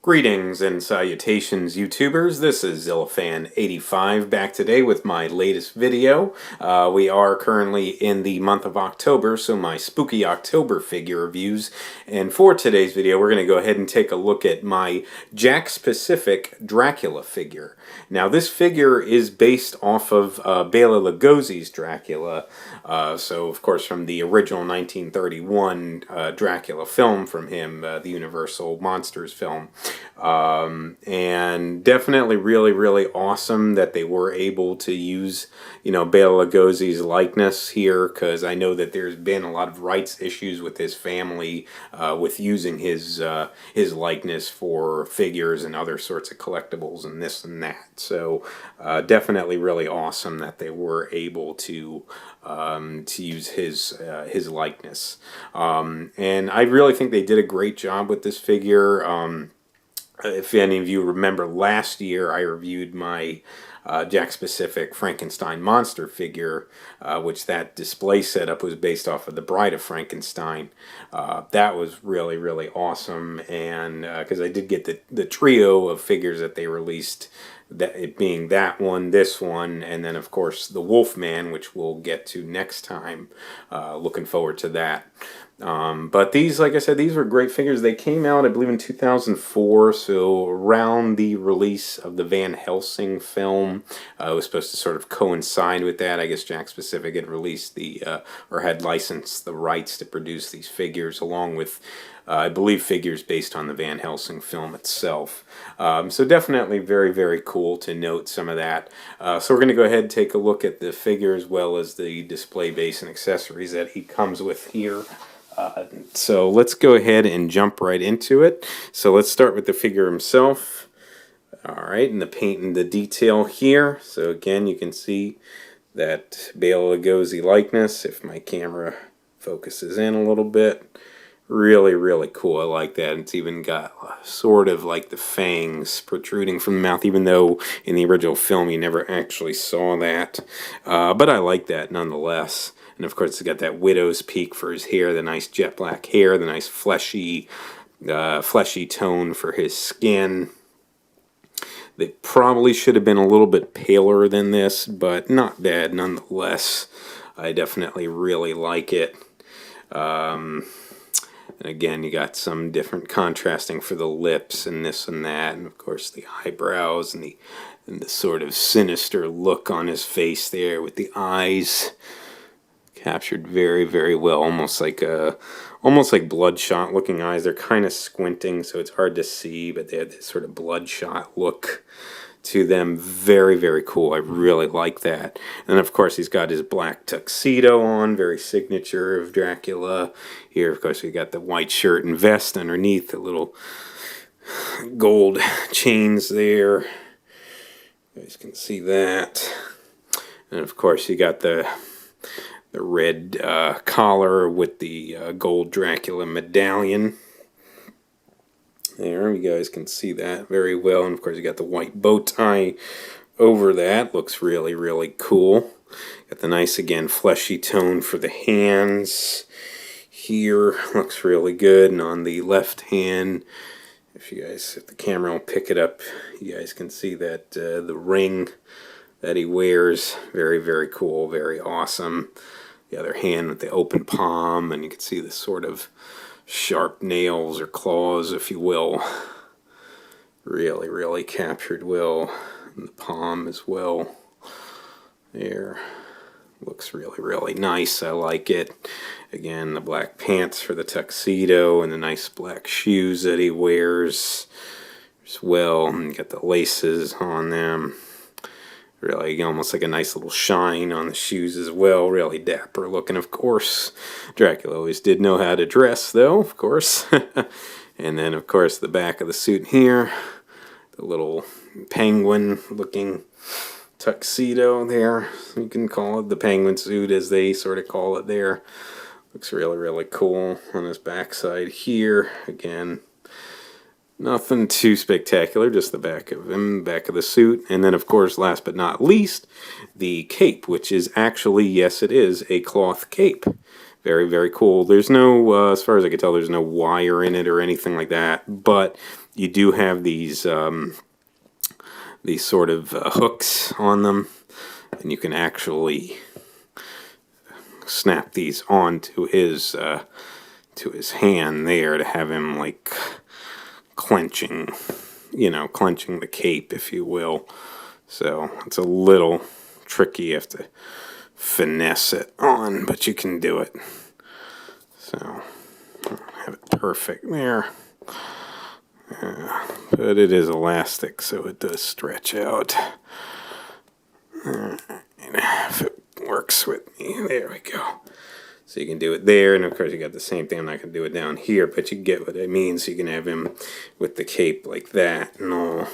Greetings and salutations, YouTubers. This is Zillafan85 back today with my latest video. We are currently in the month of October, so my spooky October figure reviews. And for today's video, we're going to go ahead and take a look at my Jakks Pacific Dracula figure. Now, this figure is based off of Bela Lugosi's Dracula. So, of course, from the original 1931 Dracula film from him, the Universal Monsters film. And definitely really awesome that they were able to use, Bela Lugosi's likeness here, because I know that there's been a lot of rights issues with his family with using his likeness for figures and other sorts of collectibles and this and that. So definitely really awesome that they were able to use his likeness. And I really think they did a great job with this figure. If any of you remember, last year I reviewed my Jakks Pacific Frankenstein monster figure, which that display setup was based off of the Bride of Frankenstein. That was really awesome, and because I did get the trio of figures that they released, that it being that one, this one, and then of course the Wolfman, which we'll get to next time. Looking forward to that. But these, like I said, these were great figures. They came out, I believe, in 2004, so around the release of the Van Helsing film. It was supposed to sort of coincide with that. I guess Jakks Pacific had released or had licensed the rights to produce these figures, along with, I believe, figures based on the Van Helsing film itself. So definitely very cool to note some of that. So we're going to go ahead and take a look at the figure as well as the display base and accessories that he comes with here. So let's go ahead and jump right into it. So let's start with the figure himself. Alright, and the paint and the detail here. So again, you can see that Bela Lugosi likeness, if my camera focuses in a little bit. Really cool. I like that. It's even got sort of like the fangs protruding from the mouth, even though in the original film you never actually saw that. But I like that nonetheless. And of course, it's got that widow's peak for his hair, the nice jet black hair, the nice fleshy tone for his skin. They probably should have been a little bit paler than this, but not bad nonetheless. I definitely really like it. And again, you got some different contrasting for the lips and this and that, and of course the eyebrows and the sort of sinister look on his face there with the eyes. Captured very well, almost like bloodshot looking eyes. They're kind of squinting, so it's hard to see, but they have this sort of bloodshot look to them. Very cool. I really like that. And of course, he's got his black tuxedo on, very signature of Dracula. Here, of course, we got the white shirt and vest underneath, the little gold chains there. You guys can see that. And of course, you got the red collar with the gold Dracula medallion. There, you guys can see that very well. And of course, you got the white bow tie over that. Looks really cool. Got the nice, again, fleshy tone for the hands. Here, looks really good. And on the left hand, if the camera will pick it up, you guys can see that the ring that he wears, very cool, very awesome. The other hand with the open palm, and you can see the sort of sharp nails or claws, if you will. Really captured well in the palm as well. There. Looks really nice. I like it. Again, the black pants for the tuxedo and the nice black shoes that he wears as well. And you got the laces on them. Really almost like a nice little shine on the shoes as well. Really dapper looking, of course. Dracula always did know how to dress, though, of course. And then, of course, the back of the suit here. The little penguin looking tuxedo there. You can call it the penguin suit, as they sort of call it there. Looks really cool on his backside here. Again, nothing too spectacular, just the back of him, back of the suit. And then, of course, last but not least, the cape, which is actually, yes, it is a cloth cape. Very, very cool. There's no, as far as I can tell, there's no wire in it or anything like that. But you do have these sort of hooks on them, and you can actually snap these onto his hand there to have him like clenching, clenching the cape, if you will. So it's a little tricky. You have to finesse it on, but you can do it. So have it perfect there. But it is elastic, so it does stretch out. If it works with me, there we go. So you can do it there, and of course you got the same thing. I'm not going to do it down here, but you get what I mean. So you can have him with the cape like that and all.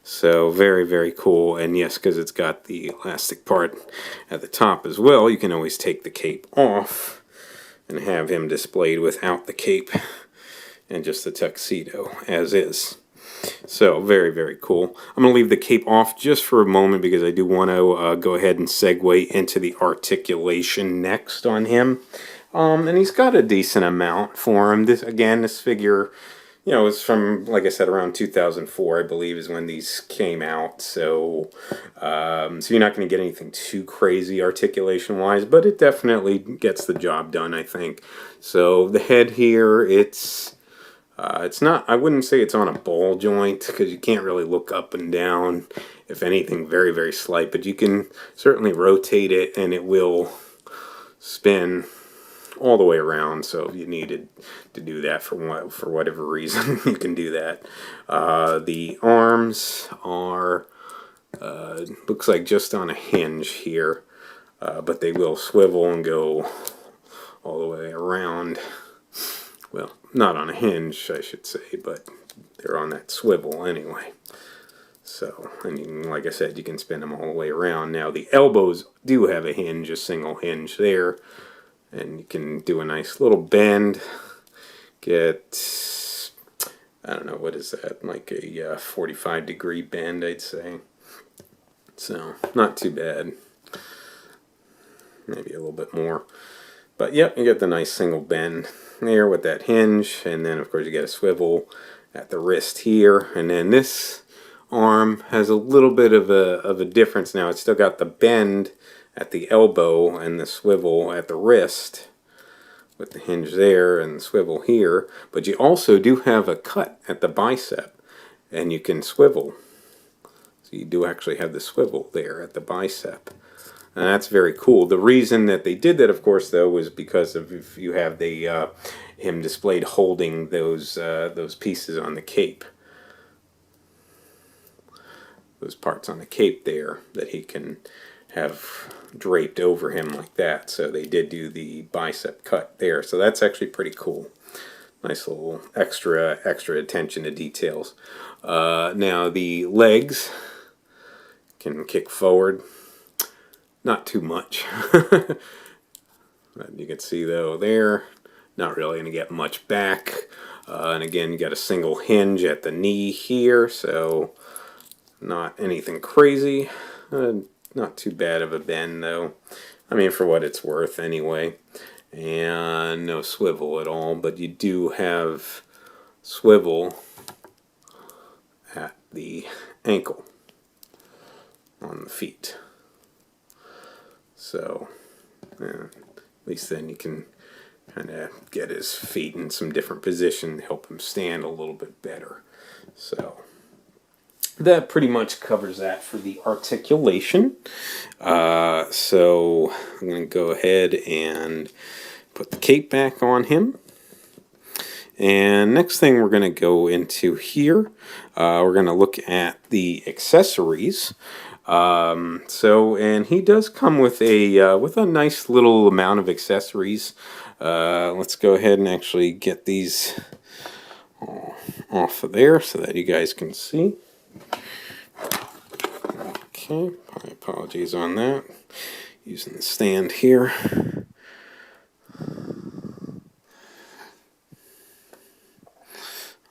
So very, very cool. And yes, because it's got the elastic part at the top as well, you can always take the cape off and have him displayed without the cape and just the tuxedo as is. So very, very cool. I'm going to leave the cape off just for a moment because I do want to go ahead and segue into the articulation next on him. And he's got a decent amount for him. This figure, is from, like I said, around 2004, I believe, is when these came out. So, so you're not going to get anything too crazy articulation-wise, but it definitely gets the job done, I think. So the head here, it's not, I wouldn't say it's on a ball joint because you can't really look up and down. If anything, very, very slight, but you can certainly rotate it and it will spin all the way around. So if you needed to do that for whatever reason, you can do that. The arms are, looks like just on a hinge here, but they will swivel and go all the way around. Well, not on a hinge, I should say, but they're on that swivel anyway. So, and you can, like I said, you can spin them all the way around. Now, the elbows do have a hinge, a single hinge there, and you can do a nice little bend. Get, I don't know, what is that, like a 45-degree bend, I'd say. So, not too bad. Maybe a little bit more. But, yep, you get the nice single bend there with that hinge, and then of course you get a swivel at the wrist here, and then this arm has a little bit of a difference now. It's still got the bend at the elbow and the swivel at the wrist with the hinge there and the swivel here, but you also do have a cut at the bicep, and you can swivel. So you do actually have the swivel there at the bicep. And that's very cool. The reason that they did that, of course, though, was because of if you have the him displayed holding those pieces on the cape, those parts on the cape there that he can have draped over him like that. So they did do the bicep cut there. So that's actually pretty cool. Nice little extra attention to details. Now the legs can kick forward. Not too much. You can see though there, not really going to get much back. And again, you got a single hinge at the knee here, so not anything crazy. Not too bad of a bend though. I mean, for what it's worth anyway. And no swivel at all, but you do have swivel at the ankle on the feet. So, at least then you can kind of get his feet in some different position, help him stand a little bit better. So, that pretty much covers that for the articulation. So, I'm going to go ahead and put the cape back on him. And next thing we're going to go into here, we're going to look at the accessories. And he does come with a nice little amount of accessories. Let's go ahead and actually get these off of there so that you guys can see. Okay, my apologies on that. Using the stand here.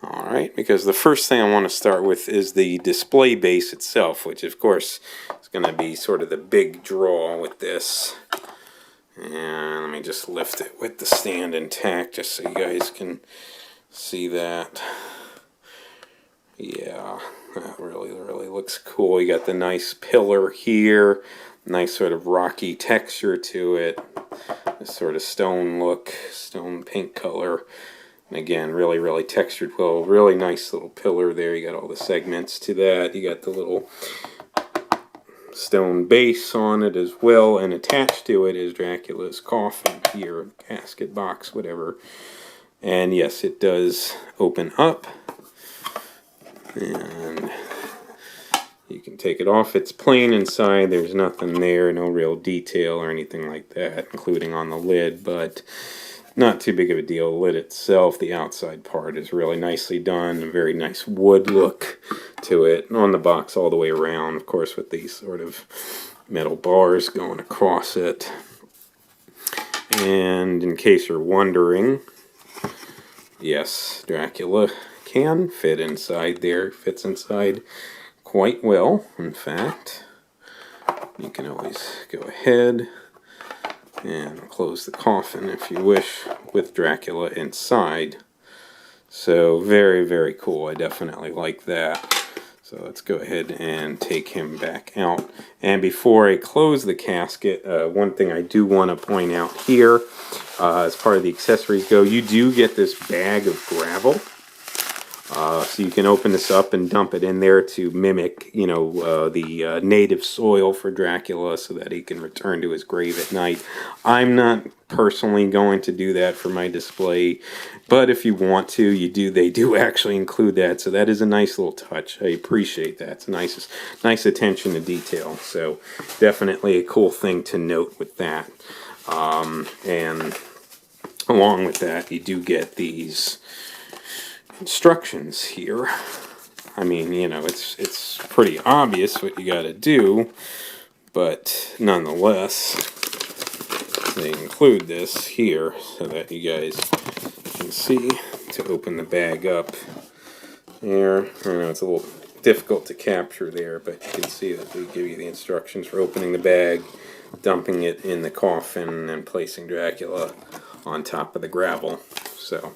Alright, because the first thing I want to start with is the display base itself, which of course is going to be sort of the big draw with this. And let me just lift it with the stand intact just so you guys can see that. Yeah, that really looks cool. You got the nice pillar here, nice sort of rocky texture to it, this sort of stone look, stone pink color. And again, really textured well. Really nice little pillar there. You got all the segments to that. You got the little stone base on it as well, and attached to it is Dracula's coffin here, casket box, whatever. And yes, it does open up, and you can take it off. It's plain inside. There's nothing there, no real detail or anything like that, including on the lid, but not too big of a deal. The lid itself, the outside part, is really nicely done. A very nice wood look to it. And on the box all the way around, of course, with these sort of metal bars going across it. And in case you're wondering, yes, Dracula can fit inside there. Fits inside quite well, in fact. You can always go ahead and close the coffin if you wish with Dracula inside. So very cool. I definitely like that. So let's go ahead and take him back out. And before I close the casket, one thing I do want to point out here, as part of the accessories go, you do get this bag of gravel. So you can open this up and dump it in there to mimic, you know, the native soil for Dracula so that he can return to his grave at night. I'm not personally going to do that for my display, but if you want to, they do actually include that. So that is a nice little touch. I appreciate that. It's a nice attention to detail. So definitely a cool thing to note with that. And along with that, you do get these instructions here. I mean, you know, it's pretty obvious what you got to do, but nonetheless, they include this here so that you guys can see to open the bag up. There, I know it's a little difficult to capture there, but you can see that they give you the instructions for opening the bag, dumping it in the coffin, and placing Dracula on top of the gravel. So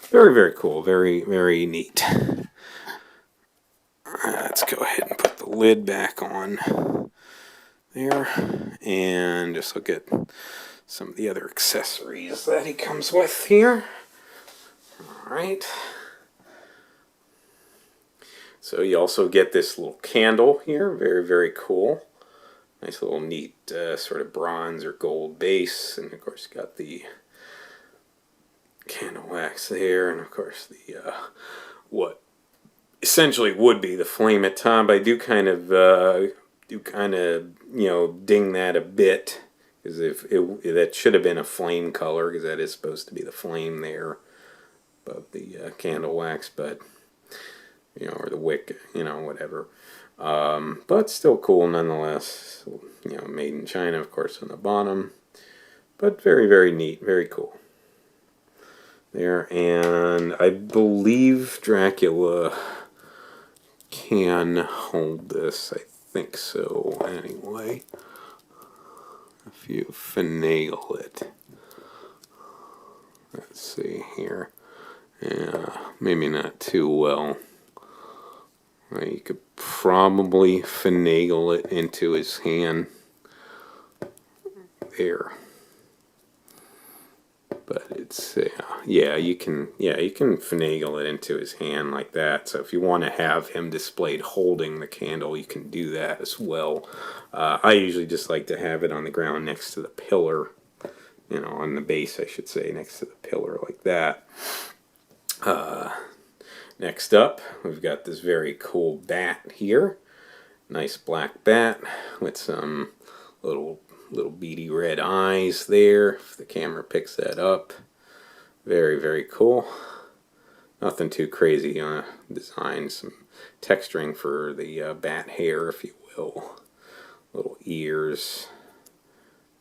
very cool. Very neat. Let's go ahead and put the lid back on there and just look at some of the other accessories that he comes with here. Alright. So you also get this little candle here. Very cool. Nice little neat sort of bronze or gold base. And of course you got the candle wax there, and of course the what essentially would be the flame at top. I do kind of you know, ding that a bit, because if that should have been a flame color, because that is supposed to be the flame there above the candle wax, but you know, or the wick, you know, whatever. But still cool nonetheless. You know, made in China, of course, on the bottom, but very neat, very cool. There, and I believe Dracula can hold this. I think so, anyway. If you finagle it. Let's see here. Yeah, maybe not too well. You could probably finagle it into his hand. There. But it's yeah, you can finagle it into his hand like that. So if you want to have him displayed holding the candle, you can do that as well. I usually just like to have it on the ground next to the pillar, you know, on the base, I should say, next to the pillar like that. Next up, we've got this very cool bat here. Nice black bat with some little beady red eyes there, if the camera picks that up. Very cool. Nothing too crazy on a design. Some texturing for the bat hair, if you will. Little ears.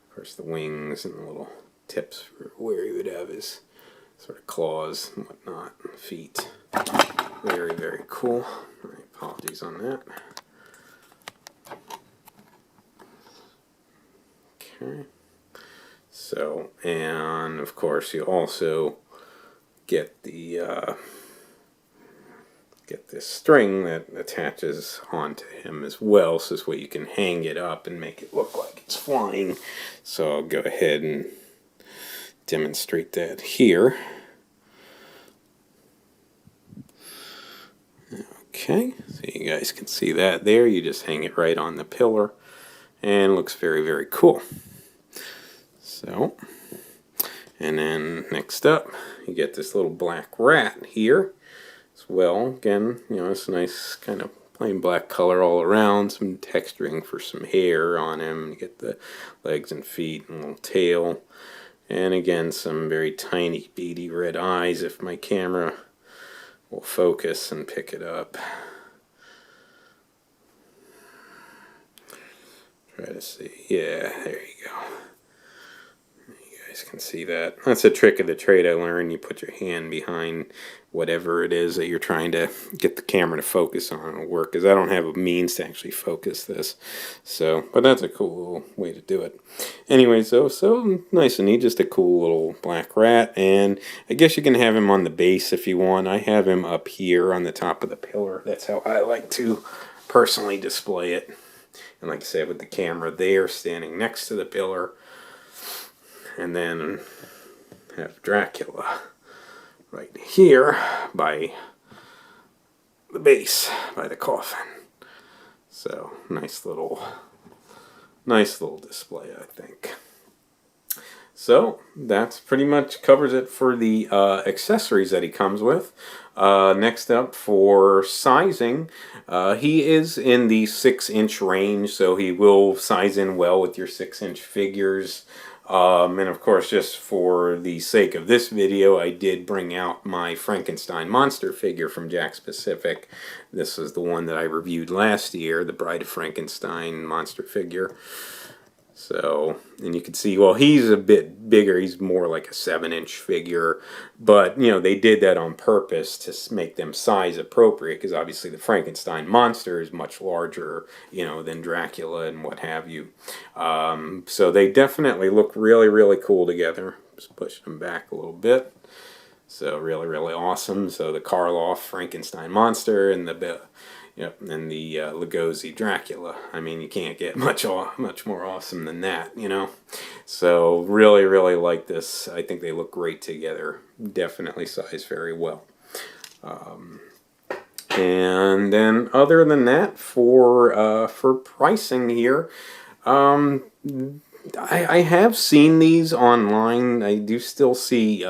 Of course, the wings and the little tips for where he would have his sort of claws and whatnot, feet. Very cool. All right, apologies on that. Okay. So, and of course you also get the get this string that attaches onto him as well, so this way you can hang it up and make it look like it's flying. So I'll go ahead and demonstrate that here. Okay, so you guys can see that there. You just hang it right on the pillar and it looks very, very cool. So, and then next up you get this little black rat here as well. Again, you know, it's a nice kind of plain black color all around, some texturing for some hair on him. You get the legs and feet and little tail, and again some very tiny beady red eyes if my camera will focus and pick it up. Try to see. Yeah, there you go. You guys can see that. That's a trick of the trade I learned. You put your hand behind whatever it is that you're trying to get the camera to focus on. It'll work, because I don't have a means to actually focus this. So, but that's a cool little way to do it. Anyway, so nice and neat. Just a cool little black rat. And I guess you can have him on the base if you want. I have him up here on the top of the pillar. That's how I like to personally display it. And like I said, with the camera there standing next to the pillar. And then have Dracula right here by the base, by the coffin. So nice little display, I think. So that's pretty much covers it for the accessories that he comes with. Next up, for sizing, he is in the 6-inch range, so he will size in well with your 6-inch figures. And of course, just for the sake of this video, I did bring out my Frankenstein monster figure from Jakks Pacific. This is the one that I reviewed last year, the Bride of Frankenstein monster figure. So, and you can see, well, he's a bit bigger. He's more like a 7-inch figure. But, you know, they did that on purpose to make them size appropriate, because obviously the Frankenstein monster is much larger, you know, than Dracula and what have you. So they definitely look really, really cool together. Just push them back a little bit. So really, really awesome. So the Karloff Frankenstein monster and the and the Lugosi Dracula. I mean, you can't get much more awesome than that, you know. So really, really like this. I think they look great together. Definitely size very well. And then other than that, for pricing here, I have seen these online. I do still see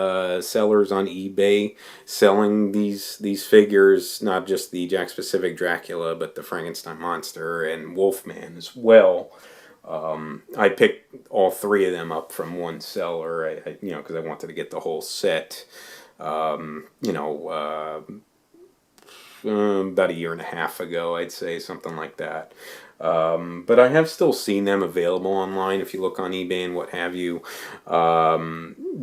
sellers on eBay selling these figures, not just the Jakks Pacific Dracula, but the Frankenstein monster and Wolfman as well. I picked all 3 of them up from one seller, you know, because I wanted to get the whole set. You know, about a year and a half ago, I'd say, something like that. But I have still seen them available online if you look on eBay and what have you.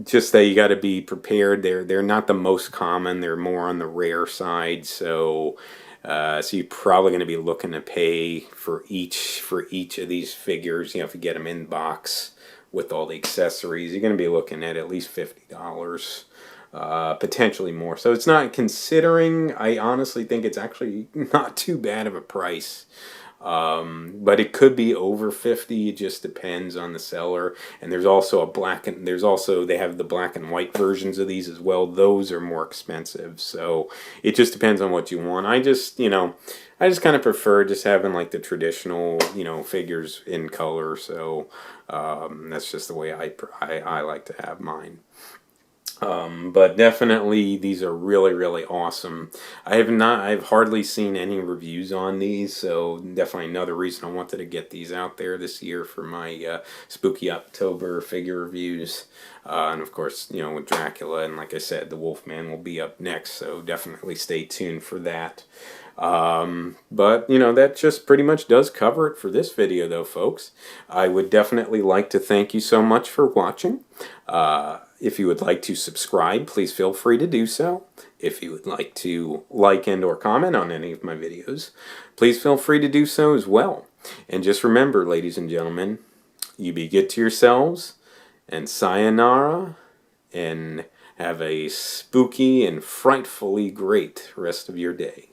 Just that you got to be prepared. They're not the most common. They're more on the rare side. So you're probably going to be looking to pay for each of these figures. You know, if you get them in box with all the accessories, you're going to be looking at least $50. Potentially more. So it's not, considering, I honestly think it's actually not too bad of a price. But it could be over 50. It just depends on the seller. And there's also they have the black and white versions of these as well. Those are more expensive. So it just depends on what you want. I just kind of prefer just having like the traditional, you know, figures in color. So that's just the way I like to have mine. But definitely these are really, really awesome. I've hardly seen any reviews on these, so definitely another reason I wanted to get these out there this year for my Spooky October figure reviews. And of course, you know, with Dracula, and like I said, the Wolfman will be up next, so definitely stay tuned for that. But, you know, that just pretty much does cover it for this video, though, folks. I would definitely like to thank you so much for watching. If you would like to subscribe, please feel free to do so. If you would like to like and or comment on any of my videos, please feel free to do so as well. And just remember, ladies and gentlemen, you be good to yourselves, and sayonara, and have a spooky and frightfully great rest of your day.